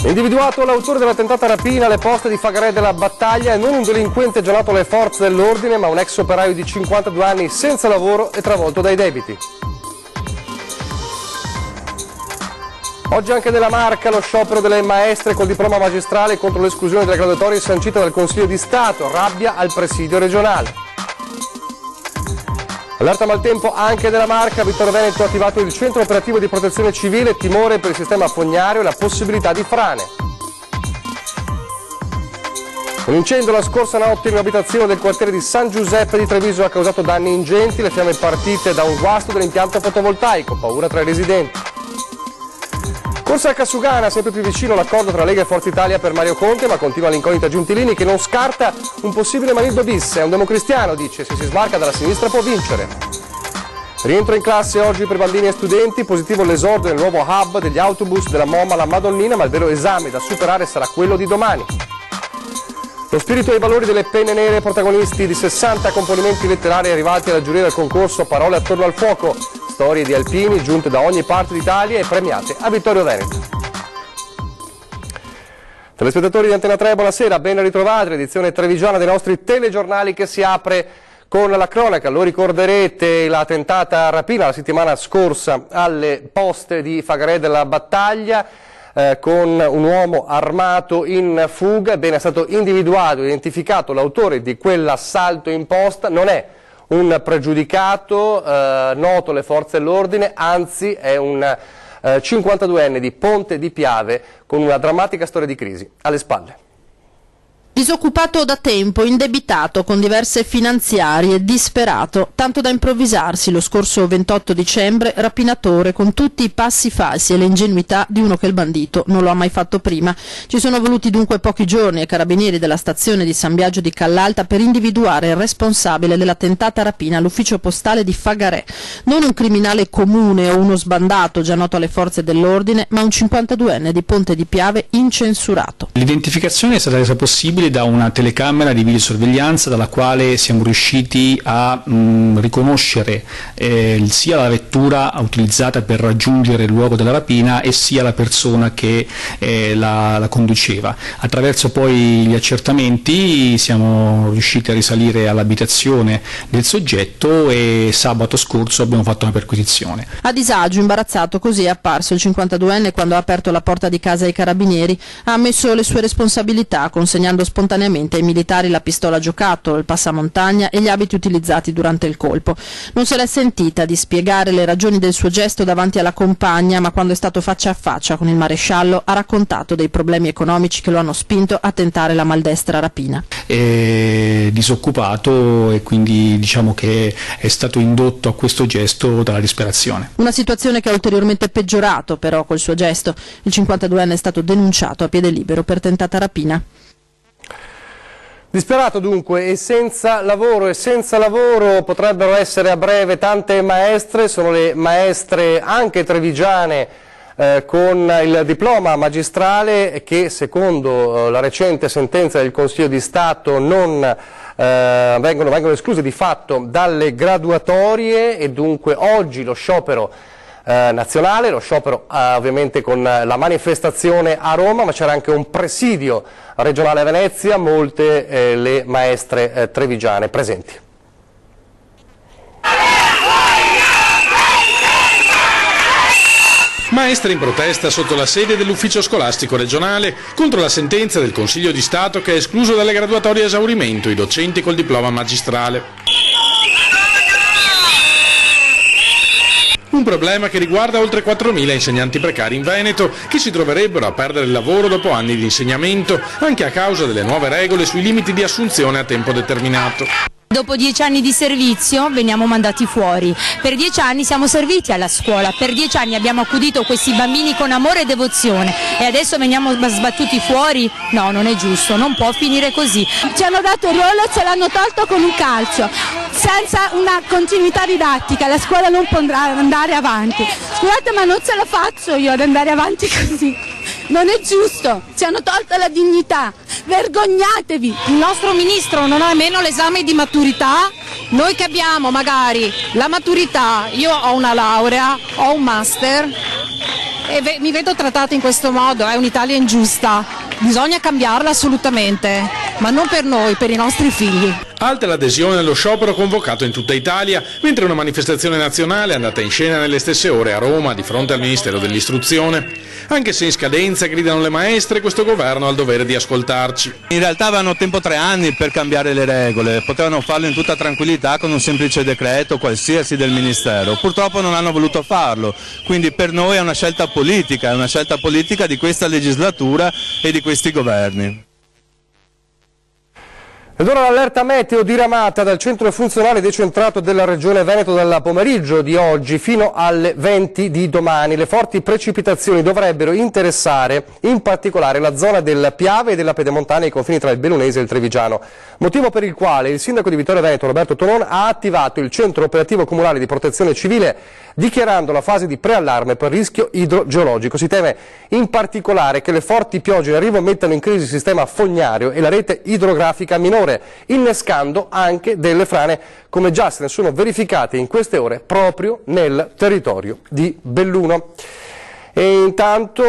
Individuato l'autore della tentata rapina alle poste di Fagarè della Battaglia, non un delinquente gionato alle forze dell'ordine, ma un ex operaio di 52 anni senza lavoro e travolto dai debiti. Oggi anche nella Marca lo sciopero delle maestre col diploma magistrale contro l'esclusione delle graduatorie sancita dal Consiglio di Stato, rabbia al presidio regionale. Allerta maltempo anche nella Marca, Vittorio Veneto ha attivato il centro operativo di protezione civile, timore per il sistema fognario e la possibilità di frane. Un incendio la scorsa notte in un'abitazione del quartiere di San Giuseppe di Treviso ha causato danni ingenti, le fiamme partite da un guasto dell'impianto fotovoltaico, paura tra i residenti. Corsa a Casugana, sempre più vicino l'accordo tra Lega e Forza Italia per Mario Conte, ma continua l'incognita Giuntilini che non scarta un possibile Manildo bis. È un democristiano, dice, se si smarca dalla sinistra può vincere. Rientro in classe oggi per bambini e studenti, positivo l'esordio nel nuovo hub degli autobus della MoMA La Madonnina, ma il vero esame da superare sarà quello di domani. Lo spirito e i valori delle penne nere, protagonisti di 60 componimenti letterari arrivati alla giuria del concorso Parole attorno al fuoco, storie di alpini giunte da ogni parte d'Italia e premiate a Vittorio Veneto. Telespettatori di Antena 3, buonasera, ben ritrovati, l'edizione trevigiana dei nostri telegiornali che si apre con la cronaca. Lo ricorderete, la tentata rapina la settimana scorsa alle poste di Fagarè della Battaglia, con un uomo armato in fuga. Ebbene, è stato individuato, identificato l'autore di quell'assalto in posta, non è un pregiudicato noto alle forze dell'ordine, anzi è un 52enne di Ponte di Piave con una drammatica storia di crisi alle spalle. Disoccupato da tempo, indebitato con diverse finanziarie, disperato, tanto da improvvisarsi lo scorso 28 dicembre, rapinatore con tutti i passi falsi e le ingenuità di uno che il bandito non lo ha mai fatto prima. Ci sono voluti dunque pochi giorni ai carabinieri della stazione di San Biagio di Callalta per individuare il responsabile della tentata rapina all'ufficio postale di Fagarè. Non un criminale comune o uno sbandato già noto alle forze dell'ordine, ma un 52enne di Ponte di Piave incensurato. L'identificazione è stata resa possibile da una telecamera di videosorveglianza dalla quale siamo riusciti a riconoscere sia la vettura utilizzata per raggiungere il luogo della rapina e sia la persona che la conduceva. Attraverso poi gli accertamenti siamo riusciti a risalire all'abitazione del soggetto e sabato scorso abbiamo fatto una perquisizione. A disagio, imbarazzato, così è apparso il 52enne quando ha aperto la porta di casa ai carabinieri, ha ammesso le sue responsabilità consegnando spontaneamente ai militari la pistola a giocattolo, il passamontagna e gli abiti utilizzati durante il colpo. Non se l'è sentita di spiegare le ragioni del suo gesto davanti alla compagna, ma quando è stato faccia a faccia con il maresciallo ha raccontato dei problemi economici che lo hanno spinto a tentare la maldestra rapina. È disoccupato e quindi diciamo che è stato indotto a questo gesto dalla disperazione. Una situazione che ha ulteriormente peggiorato però col suo gesto. Il 52enne è stato denunciato a piede libero per tentata rapina. Disperato dunque e senza lavoro potrebbero essere a breve tante maestre, sono le maestre anche trevigiane con il diploma magistrale che secondo la recente sentenza del Consiglio di Stato non vengono escluse di fatto dalle graduatorie e dunque oggi lo sciopero nazionale, lo sciopero ovviamente con la manifestazione a Roma, ma c'era anche un presidio regionale a Venezia, molte le maestre trevigiane presenti. Maestre in protesta sotto la sede dell'ufficio scolastico regionale contro la sentenza del Consiglio di Stato che ha escluso dalle graduatorie a esaurimento i docenti col diploma magistrale. Un problema che riguarda oltre 4.000 insegnanti precari in Veneto che si troverebbero a perdere il lavoro dopo anni di insegnamento anche a causa delle nuove regole sui limiti di assunzione a tempo determinato. Dopo 10 anni di servizio veniamo mandati fuori, per 10 anni siamo serviti alla scuola, per 10 anni abbiamo accudito questi bambini con amore e devozione e adesso veniamo sbattuti fuori? No, non è giusto, non può finire così. Ci hanno dato il ruolo e ce l'hanno tolto con un calcio, senza una continuità didattica, la scuola non potrà andare avanti. Scusate, ma non ce la faccio io ad andare avanti così. Non è giusto, ci hanno tolto la dignità, vergognatevi! Il nostro ministro non ha nemmeno l'esame di maturità, noi che abbiamo magari la maturità, io ho una laurea, ho un master, mi vedo trattata in questo modo, è un'Italia ingiusta, bisogna cambiarla assolutamente, ma non per noi, per i nostri figli. Alta l'adesione allo sciopero convocato in tutta Italia, mentre una manifestazione nazionale è andata in scena nelle stesse ore a Roma di fronte al Ministero dell'Istruzione. Anche se in scadenza, gridano le maestre, questo governo ha il dovere di ascoltarci. In realtà avevano tempo 3 anni per cambiare le regole, potevano farlo in tutta tranquillità con un semplice decreto qualsiasi del Ministero. Purtroppo non hanno voluto farlo, quindi per noi è una scelta politica di questa legislatura e di questi governi. Ed ora l'allerta meteo diramata dal centro funzionale decentrato della Regione Veneto dal pomeriggio di oggi fino alle 20 di domani. Le forti precipitazioni dovrebbero interessare in particolare la zona del Piave e della Pedemontana e i confini tra il Bellunese e il Trevigiano. Motivo per il quale il sindaco di Vittorio Veneto, Roberto Tonon, ha attivato il centro operativo comunale di protezione civile dichiarando la fase di preallarme per rischio idrogeologico. Si teme in particolare che le forti piogge in arrivo mettano in crisi il sistema fognario e la rete idrografica minore, innescando anche delle frane come già se ne sono verificate in queste ore proprio nel territorio di Belluno. E intanto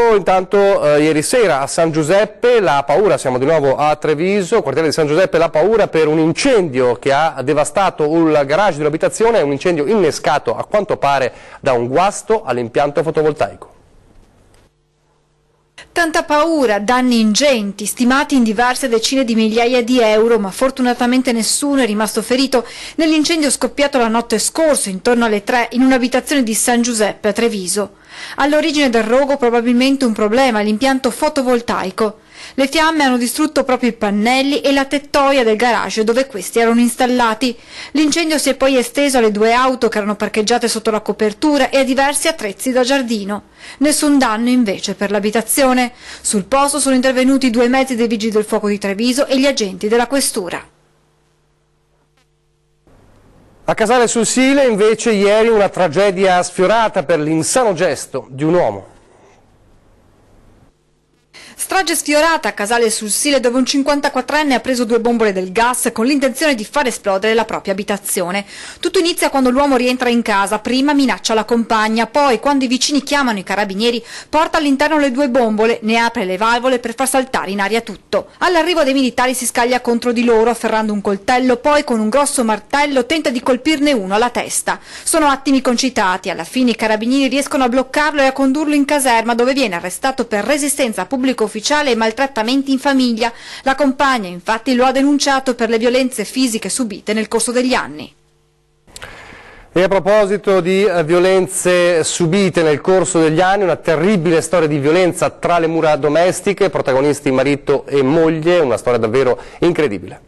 ieri sera a San Giuseppe la paura, siamo di nuovo a Treviso, quartiere di San Giuseppe, la paura per un incendio che ha devastato il garage di un'abitazione, un incendio innescato a quanto pare da un guasto all'impianto fotovoltaico. Tanta paura, danni ingenti, stimati in diverse decine di migliaia di euro, ma fortunatamente nessuno è rimasto ferito nell'incendio scoppiato la notte scorsa, intorno alle 3, in un'abitazione di San Giuseppe a Treviso. All'origine del rogo probabilmente un problema, l'impianto fotovoltaico. Le fiamme hanno distrutto proprio i pannelli e la tettoia del garage dove questi erano installati. L'incendio si è poi esteso alle 2 auto che erano parcheggiate sotto la copertura e a diversi attrezzi da giardino. Nessun danno invece per l'abitazione. Sul posto sono intervenuti 2 mezzi dei Vigili del Fuoco di Treviso e gli agenti della Questura. A Casale sul Sile invece ieri una tragedia sfiorata per l'insano gesto di un uomo. Strage sfiorata a Casale sul Sile dove un 54enne ha preso 2 bombole del gas con l'intenzione di far esplodere la propria abitazione. Tutto inizia quando l'uomo rientra in casa, prima minaccia la compagna, poi quando i vicini chiamano i carabinieri porta all'interno le 2 bombole, ne apre le valvole per far saltare in aria tutto. All'arrivo dei militari si scaglia contro di loro afferrando un coltello, poi con un grosso martello tenta di colpirne uno alla testa. Sono attimi concitati, alla fine i carabinieri riescono a bloccarlo e a condurlo in caserma dove viene arrestato per resistenza a pubblico ufficiale e maltrattamenti in famiglia. La compagna infatti lo ha denunciato per le violenze fisiche subite nel corso degli anni. E a proposito di violenze subite nel corso degli anni, una terribile storia di violenza tra le mura domestiche, protagonisti marito e moglie, una storia davvero incredibile.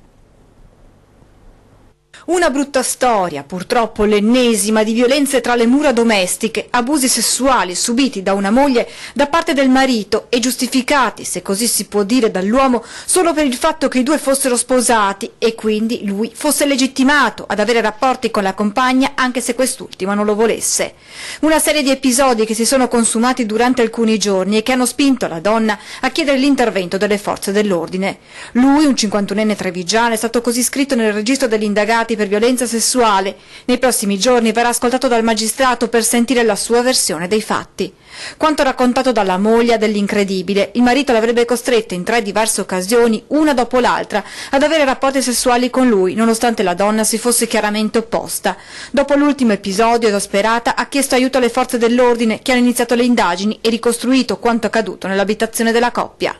Una brutta storia, purtroppo l'ennesima, di violenze tra le mura domestiche, abusi sessuali subiti da una moglie da parte del marito e giustificati, se così si può dire, dall'uomo solo per il fatto che i 2 fossero sposati e quindi lui fosse legittimato ad avere rapporti con la compagna anche se quest'ultima non lo volesse. Una serie di episodi che si sono consumati durante alcuni giorni e che hanno spinto la donna a chiedere l'intervento delle forze dell'ordine. Lui, un 51enne trevigiano, è stato così iscritto nel registro degli indagati per violenza sessuale. Nei prossimi giorni verrà ascoltato dal magistrato per sentire la sua versione dei fatti. Quanto raccontato dalla moglie dell'incredibile, il marito l'avrebbe costretta in 3 diverse occasioni, una dopo l'altra, ad avere rapporti sessuali con lui, nonostante la donna si fosse chiaramente opposta. Dopo l'ultimo episodio, esasperata, ha chiesto aiuto alle forze dell'ordine che hanno iniziato le indagini e ricostruito quanto accaduto nell'abitazione della coppia.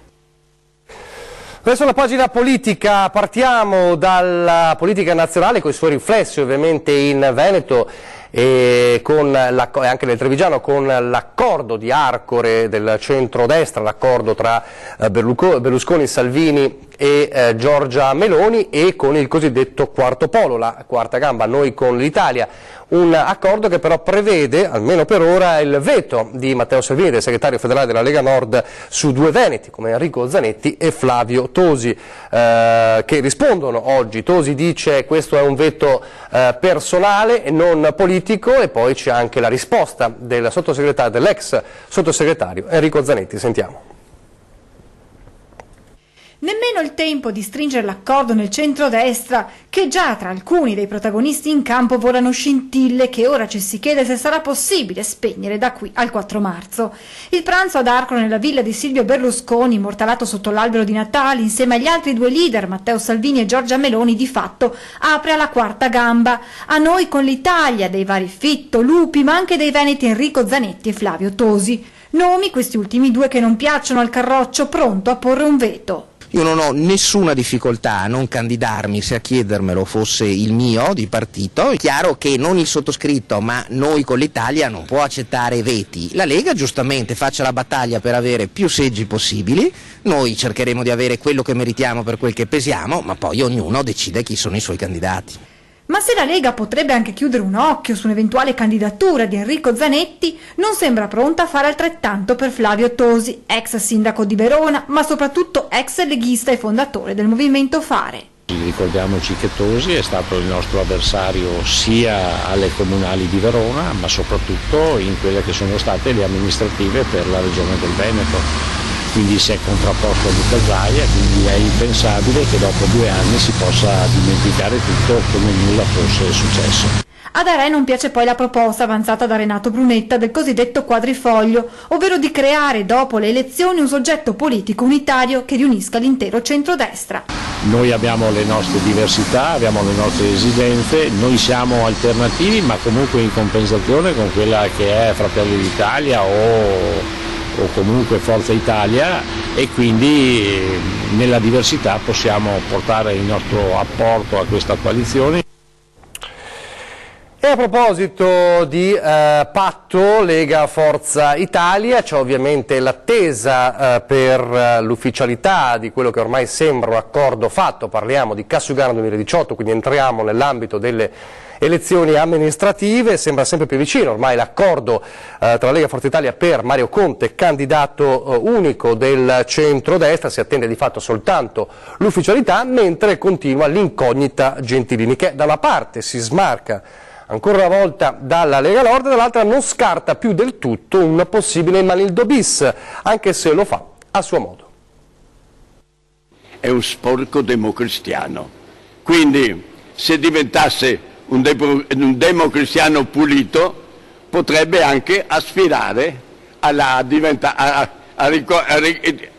Adesso la pagina politica, partiamo dalla politica nazionale con i suoi riflessi ovviamente in Veneto e anche nel Trevigiano con l'accordo di Arcore del centrodestra, l'accordo tra Berlusconi, Salvini e Giorgia Meloni e con il cosiddetto quarto polo, la quarta gamba, noi con l'Italia. Un accordo che però prevede, almeno per ora, il veto di Matteo Salvini, del segretario federale della Lega Nord, su 2 veneti come Enrico Zanetti e Flavio Tosi, che rispondono oggi. Tosi dice questo è un veto personale e non politico, e poi c'è anche la risposta dell'ex sottosegretario Enrico Zanetti. Sentiamo. Nemmeno il tempo di stringere l'accordo nel centrodestra, che già tra alcuni dei protagonisti in campo volano scintille che ora ci si chiede se sarà possibile spegnere da qui al 4 marzo. Il pranzo ad Arco nella villa di Silvio Berlusconi, immortalato sotto l'albero di Natale, insieme agli altri due leader, Matteo Salvini e Giorgia Meloni, di fatto apre alla quarta gamba. A noi con l'Italia, dei vari Fitto, Lupi, ma anche dei veneti Enrico Zanetti e Flavio Tosi. Nomi, questi ultimi due, che non piacciono al Carroccio, pronto a porre un veto. Io non ho nessuna difficoltà a non candidarmi se a chiedermelo fosse il mio di partito. È chiaro che non il sottoscritto, ma noi con l'Italia non può accettare veti. La Lega giustamente faccia la battaglia per avere più seggi possibili, noi cercheremo di avere quello che meritiamo per quel che pesiamo, ma poi ognuno decide chi sono i suoi candidati. Ma se la Lega potrebbe anche chiudere un occhio su un'eventuale candidatura di Enrico Zanetti, non sembra pronta a fare altrettanto per Flavio Tosi, ex sindaco di Verona, ma soprattutto ex leghista e fondatore del movimento Fare. Ricordiamoci che Tosi è stato il nostro avversario sia alle comunali di Verona, ma soprattutto in quelle che sono state le amministrative per la regione del Veneto. Quindi si è contrapposto a Luca Zaia, quindi è impensabile che dopo 2 anni si possa dimenticare tutto come nulla fosse successo. Ad Are non piace poi la proposta avanzata da Renato Brunetta del cosiddetto quadrifoglio, ovvero di creare dopo le elezioni un soggetto politico unitario che riunisca l'intero centrodestra. Noi abbiamo le nostre diversità, abbiamo le nostre esigenze, noi siamo alternativi ma comunque in compensazione con quella che è Fratelli d'Italia o comunque Forza Italia, e quindi nella diversità possiamo portare il nostro apporto a questa coalizione. E a proposito di patto Lega-Forza Italia, c'è ovviamente l'attesa per l'ufficialità di quello che ormai sembra un accordo fatto. Parliamo di Cassiugano 2018, quindi entriamo nell'ambito delle elezioni amministrative. Sembra sempre più vicino ormai l'accordo tra Lega e Forza Italia per Mario Conte, candidato unico del centrodestra. Si attende di fatto soltanto l'ufficialità, mentre continua l'incognita Gentilini, che da una parte si smarca ancora una volta dalla Lega Nord, dall'altra non scarta più del tutto un possibile Manildo bis, anche se lo fa a suo modo. È un sporco democristiano, quindi se diventasse un democristiano pulito potrebbe anche aspirare a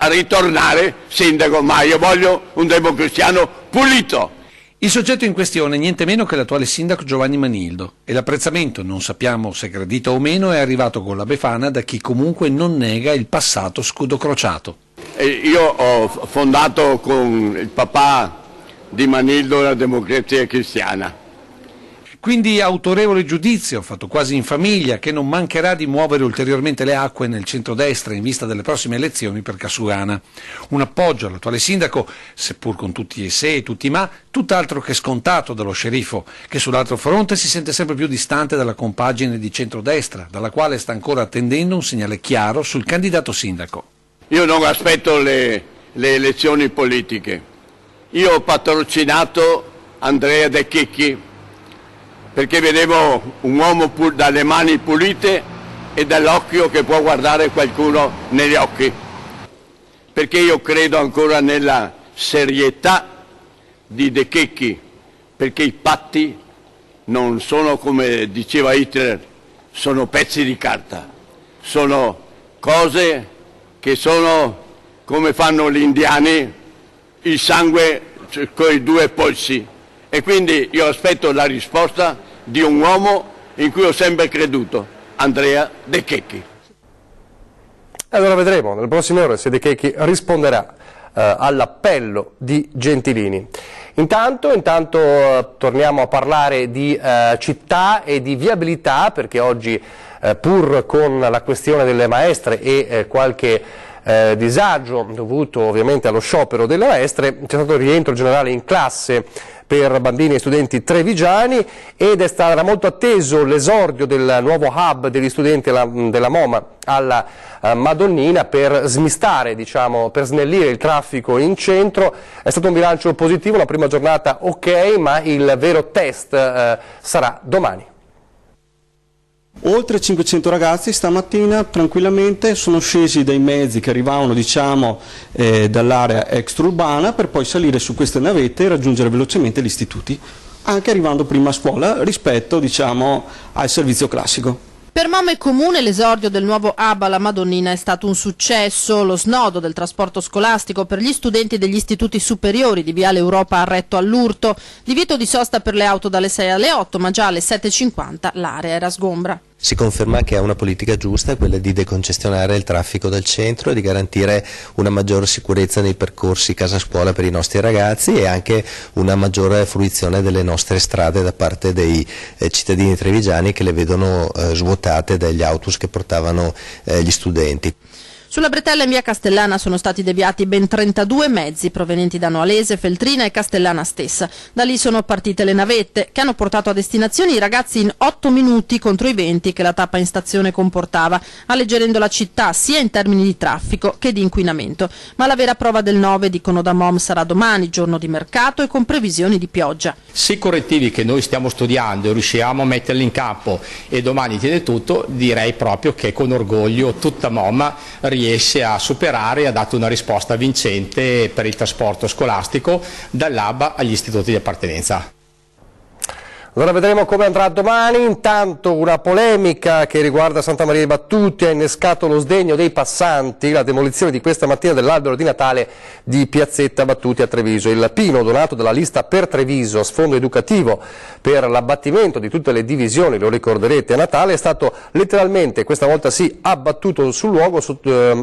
ritornare sindaco, ma io voglio un democristiano pulito. Il soggetto in questione è niente meno che l'attuale sindaco Giovanni Manildo, e l'apprezzamento, non sappiamo se gradito o meno, è arrivato con la Befana da chi comunque non nega il passato scudo crociato. Io ho fondato con il papà di Manildo la Democrazia Cristiana. Quindi autorevole giudizio, fatto quasi in famiglia, che non mancherà di muovere ulteriormente le acque nel centrodestra in vista delle prossime elezioni per Cassiugana. Un appoggio all'attuale sindaco, seppur con tutti i se e tutti i ma, tutt'altro che scontato dallo sceriffo, che sull'altro fronte si sente sempre più distante dalla compagine di centrodestra, dalla quale sta ancora attendendo un segnale chiaro sul candidato sindaco. Io non aspetto le elezioni politiche. Io ho patrocinato Andrea De Chicchi perché vedevo un uomo dalle mani pulite e dall'occhio che può guardare qualcuno negli occhi, perché io credo ancora nella serietà di De Chicchi, perché i patti non sono, come diceva Hitler, sono pezzi di carta, sono cose che sono come fanno gli indiani, il sangue con i 2 polsi. E quindi io aspetto la risposta di un uomo in cui ho sempre creduto, Andrea De Chicchi. Allora vedremo nelle prossime ore se De Chicchi risponderà all'appello di Gentilini. Intanto torniamo a parlare di città e di viabilità, perché oggi pur con la questione delle maestre e qualche disagio dovuto ovviamente allo sciopero delle maestre, c'è stato il rientro generale in classe per bambini e studenti trevigiani ed era molto atteso l'esordio del nuovo hub degli studenti della MoMA alla Madonnina per smistare, per snellire il traffico in centro. È stato un bilancio positivo, la prima giornata ok, ma il vero test sarà domani. Oltre 500 ragazzi stamattina tranquillamente sono scesi dai mezzi che arrivavano dall'area extraurbana per poi salire su queste navette e raggiungere velocemente gli istituti, anche arrivando prima a scuola rispetto al servizio classico. Per Mome Comune l'esordio del nuovo hub alla Madonnina è stato un successo. Lo snodo del trasporto scolastico per gli studenti degli istituti superiori di Viale Europa a Retto all'Urto, divieto di sosta per le auto dalle 6 alle 8, ma già alle 7:50 l'area era sgombra. Si conferma che è una politica giusta, quella di decongestionare il traffico del centro e di garantire una maggiore sicurezza nei percorsi casa-scuola per i nostri ragazzi e anche una maggiore fruizione delle nostre strade da parte dei cittadini trevigiani che le vedono svuotate dagli autobus che portavano gli studenti. Sulla bretella in via Castellana sono stati deviati ben 32 mezzi provenienti da Noalese, Feltrina e Castellana stessa. Da lì sono partite le navette che hanno portato a destinazione i ragazzi in 8 minuti contro i 20 che la tappa in stazione comportava, alleggerendo la città sia in termini di traffico che di inquinamento. Ma la vera prova del 9, dicono da Mom, sarà domani, giorno di mercato e con previsioni di pioggia. Se i correttivi che noi stiamo studiando e riusciamo a metterli in campo e domani tiene tutto, direi proprio che con orgoglio tutta Mom riesce a superare e ha dato una risposta vincente per il trasporto scolastico dall'hub agli istituti di appartenenza. Allora vedremo come andrà domani. Intanto una polemica che riguarda Santa Maria dei Battuti ha innescato lo sdegno dei passanti, la demolizione di questa mattina dell'albero di Natale di Piazzetta Battuti a Treviso. Il pino donato dalla lista per Treviso a sfondo educativo per l'abbattimento di tutte le divisioni, lo ricorderete, a Natale è stato letteralmente, questa volta sì, abbattuto sul luogo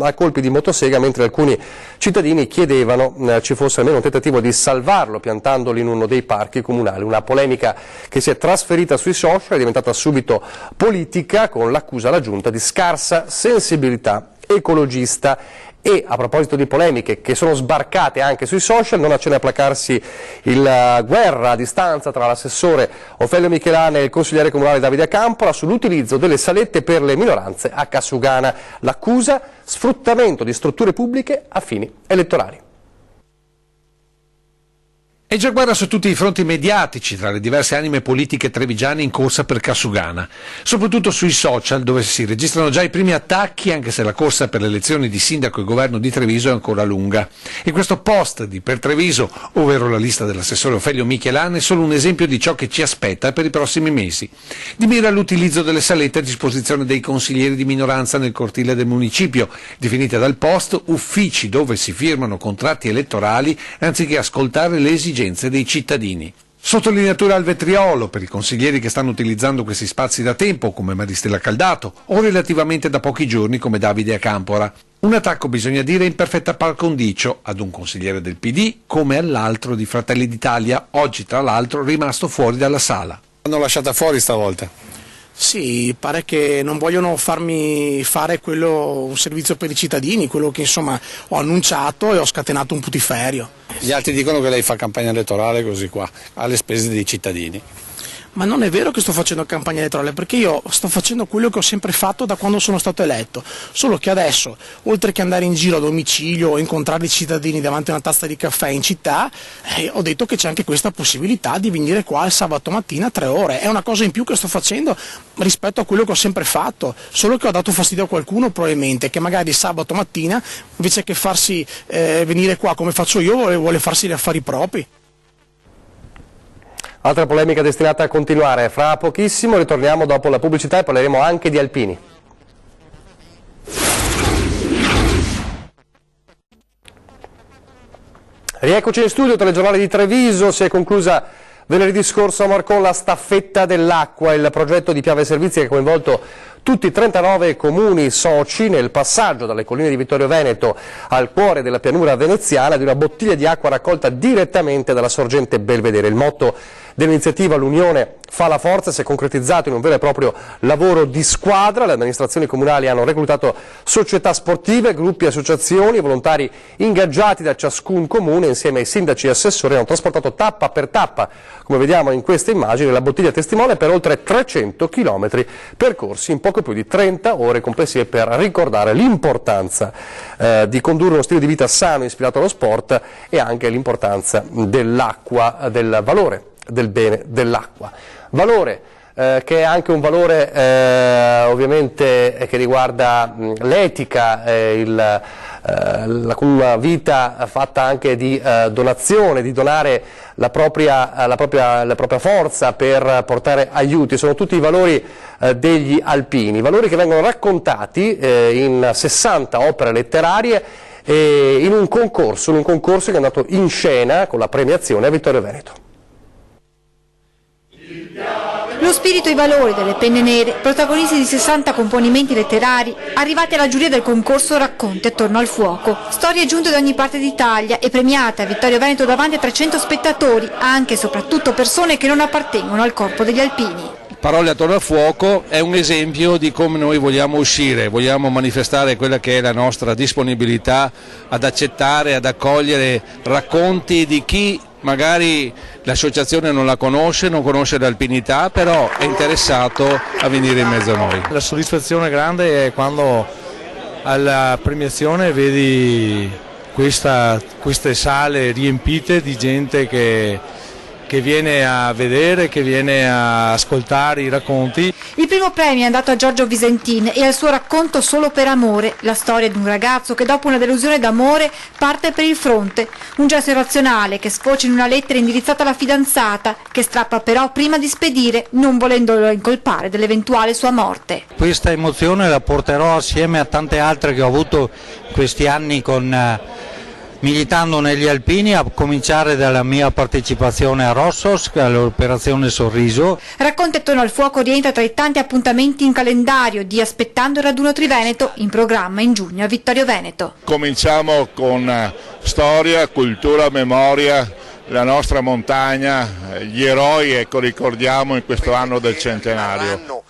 a colpi di motosega, mentre alcuni cittadini chiedevano ci fosse almeno un tentativo di salvarlo piantandolo in uno dei parchi comunali. Una polemica che si è trasferita sui social, è diventata subito politica con l'accusa alla giunta di scarsa sensibilità ecologista. E a proposito di polemiche che sono sbarcate anche sui social, non accenna a placarsi la guerra a distanza tra l'assessore Ofelio Michelane e il consigliere comunale Davide Acampola sull'utilizzo delle salette per le minoranze a Cassugana. L'accusa: sfruttamento di strutture pubbliche a fini elettorali. È già guerra su tutti i fronti mediatici tra le diverse anime politiche trevigiane in corsa per Cassugana, soprattutto sui social dove si registrano già i primi attacchi, anche se la corsa per le elezioni di sindaco e governo di Treviso è ancora lunga. E questo post di Per Treviso, ovvero la lista dell'assessore Ofelio Michelane, è solo un esempio di ciò che ci aspetta per i prossimi mesi. Di mira l'utilizzo delle salette a disposizione dei consiglieri di minoranza nel cortile del municipio, definite dal post uffici dove si firmano contratti elettorali anziché ascoltare le esigenze dei cittadini. Sottolineatura al vetriolo per i consiglieri che stanno utilizzando questi spazi da tempo, come Maristella Caldato, o relativamente da pochi giorni come Davide Acampora. Un attacco, bisogna dire, in perfetta par condicio ad un consigliere del PD come all'altro di Fratelli d'Italia, oggi tra l'altro rimasto fuori dalla sala. L'hanno lasciata fuori stavolta. Sì, pare che non vogliono farmi fare un servizio per i cittadini, quello che insomma ho annunciato e ho scatenato un putiferio. Gli altri dicono che lei fa campagna elettorale così qua, alle spese dei cittadini. Ma non è vero che sto facendo campagna elettorale, perché io sto facendo quello che ho sempre fatto da quando sono stato eletto, solo che adesso, oltre che andare in giro a domicilio o incontrare i cittadini davanti a una tazza di caffè in città, ho detto che c'è anche questa possibilità di venire qua il sabato mattina a 3 ore. È una cosa in più che sto facendo rispetto a quello che ho sempre fatto, solo che ho dato fastidio a qualcuno probabilmente, che magari sabato mattina, invece che farsi venire qua come faccio io, vuole farsi gli affari propri. Altra polemica destinata a continuare. Fra pochissimo ritorniamo dopo la pubblicità e parleremo anche di alpini. Rieccoci in studio, telegiornale di Treviso. Si è conclusa venerdì scorso a Marcon la staffetta dell'acqua, il progetto di Piave Servizi che ha coinvolto tutti i 39 comuni soci nel passaggio dalle colline di Vittorio Veneto al cuore della pianura veneziana di una bottiglia di acqua raccolta direttamente dalla sorgente Belvedere. Il motto dell'iniziativa "L'Unione fa la forza" si è concretizzato in un vero e proprio lavoro di squadra. Le amministrazioni comunali hanno reclutato società sportive, gruppi, associazioni, volontari ingaggiati da ciascun comune. Insieme ai sindaci e assessori hanno trasportato tappa per tappa, come vediamo in queste immagini, la bottiglia testimone per oltre 300 chilometri percorsi in poco più di 30 ore complessive, per ricordare l'importanza di condurre uno stile di vita sano ispirato allo sport e anche l'importanza dell'acqua, del valore del bene dell'acqua. Valore che è anche un valore ovviamente che riguarda l'etica, una vita fatta anche di donazione, di donare la propria forza per portare aiuti. Sono tutti i valori degli alpini, valori che vengono raccontati in 60 opere letterarie in un concorso che è andato in scena con la premiazione a Vittorio Veneto. Lo spirito e i valori delle penne nere, protagonisti di 60 componimenti letterari, arrivati alla giuria del concorso Racconti attorno al fuoco. Storie giunte da ogni parte d'Italia e premiate a Vittorio Veneto davanti a 300 spettatori, anche e soprattutto persone che non appartengono al corpo degli alpini. Parole attorno al fuoco è un esempio di come noi vogliamo uscire, vogliamo manifestare quella che è la nostra disponibilità ad accettare, ad accogliere racconti di chi magari l'associazione non la conosce, non conosce l'alpinità, però è interessato a venire in mezzo a noi. La soddisfazione grande è quando alla premiazione vedi queste sale riempite di gente che viene a vedere, che viene a ascoltare i racconti. Il primo premio è andato a Giorgio Visentin e al suo racconto Solo per amore, la storia di un ragazzo che dopo una delusione d'amore parte per il fronte, un gesto irrazionale che sfocia in una lettera indirizzata alla fidanzata, che strappa però prima di spedire, non volendolo incolpare dell'eventuale sua morte. Questa emozione la porterò assieme a tante altre che ho avuto questi anni militando negli alpini, a cominciare dalla mia partecipazione a Rossos, all'operazione Sorriso. Racconti attorno al fuoco rientra tra i tanti appuntamenti in calendario di Aspettando il raduno Triveneto, in programma in giugno a Vittorio Veneto. Cominciamo con storia, cultura, memoria, la nostra montagna, gli eroi, ricordiamo in questo anno del centenario.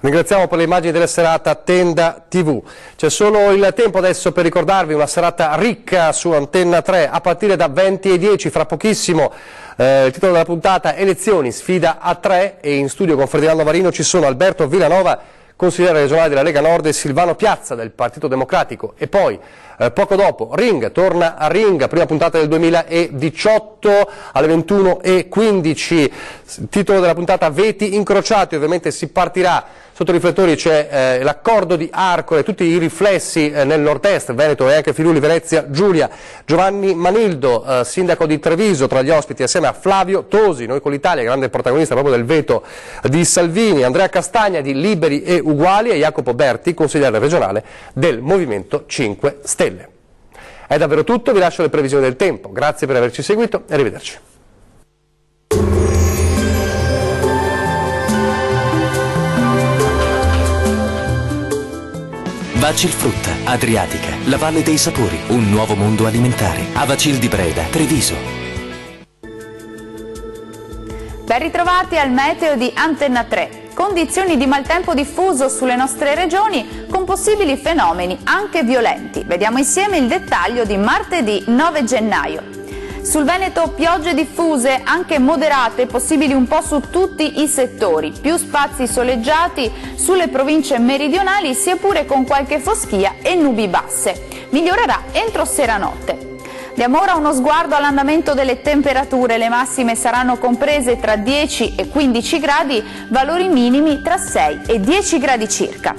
Ringraziamo per le immagini della serata Tenda TV. C'è solo il tempo adesso per ricordarvi una serata ricca su Antenna 3 a partire da 20:10, fra pochissimo. Il titolo della puntata: Elezioni, sfida a 3, e in studio con Ferdinando Marino ci sono Alberto Villanova, consigliere regionale della Lega Nord, e Silvano Piazza del Partito Democratico. E poi poco dopo Ring torna a Ring, prima puntata del 2018 alle 21:15. Titolo della puntata: Veti incrociati. Ovviamente si partirà, sotto i riflettori c'è l'accordo di Arcore, tutti i riflessi nel nord-est, Veneto e anche Friuli, Venezia, Giulia. Giovanni Manildo, sindaco di Treviso, tra gli ospiti assieme a Flavio Tosi, Noi con l'Italia, grande protagonista proprio del veto di Salvini, Andrea Castagna di Liberi e Uguali e Jacopo Berti, consigliere regionale del Movimento 5 Stelle. È davvero tutto, vi lascio le previsioni del tempo. Grazie per averci seguito e arrivederci. Vacilfrutta, Adriatica, la Valle dei Sapori, un nuovo mondo alimentare. Avacil di Breda, Treviso. Ben ritrovati al meteo di Antenna 3. Condizioni di maltempo diffuso sulle nostre regioni con possibili fenomeni anche violenti. Vediamo insieme il dettaglio di martedì 9 gennaio. Sul Veneto piogge diffuse, anche moderate, possibili un po' su tutti i settori, più spazi soleggiati sulle province meridionali, sia pure con qualche foschia e nubi basse. Migliorerà entro seranotte. Diamo ora uno sguardo all'andamento delle temperature. Le massime saranno comprese tra 10 e 15 gradi, valori minimi tra 6 e 10 gradi circa.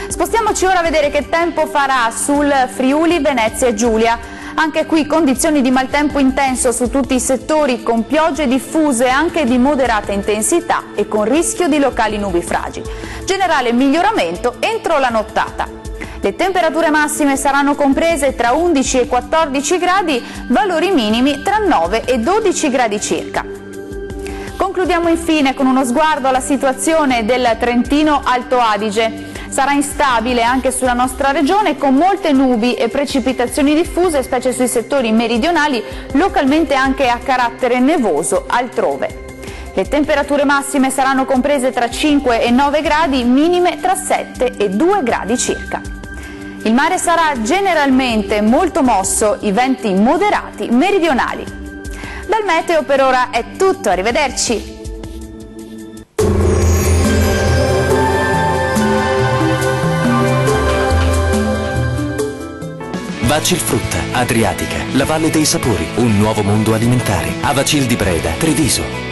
Spostiamoci ora a vedere che tempo farà sul Friuli, Venezia e Giulia. Anche qui condizioni di maltempo intenso su tutti i settori, con piogge diffuse anche di moderata intensità e con rischio di locali nubifragi. Generale miglioramento entro la nottata. Le temperature massime saranno comprese tra 11 e 14 gradi, valori minimi tra 9 e 12 gradi circa. Concludiamo infine con uno sguardo alla situazione del Trentino Alto Adige. Sarà instabile anche sulla nostra regione, con molte nubi e precipitazioni diffuse, specie sui settori meridionali, localmente anche a carattere nevoso altrove. Le temperature massime saranno comprese tra 5 e 9 gradi, minime tra 7 e 2 gradi circa. Il mare sarà generalmente molto mosso, i venti moderati meridionali. Dal meteo per ora è tutto, arrivederci. Vacilfrutta, Adriatica, la Valle dei Sapori, un nuovo mondo alimentare. Avacil di Breda, Treviso.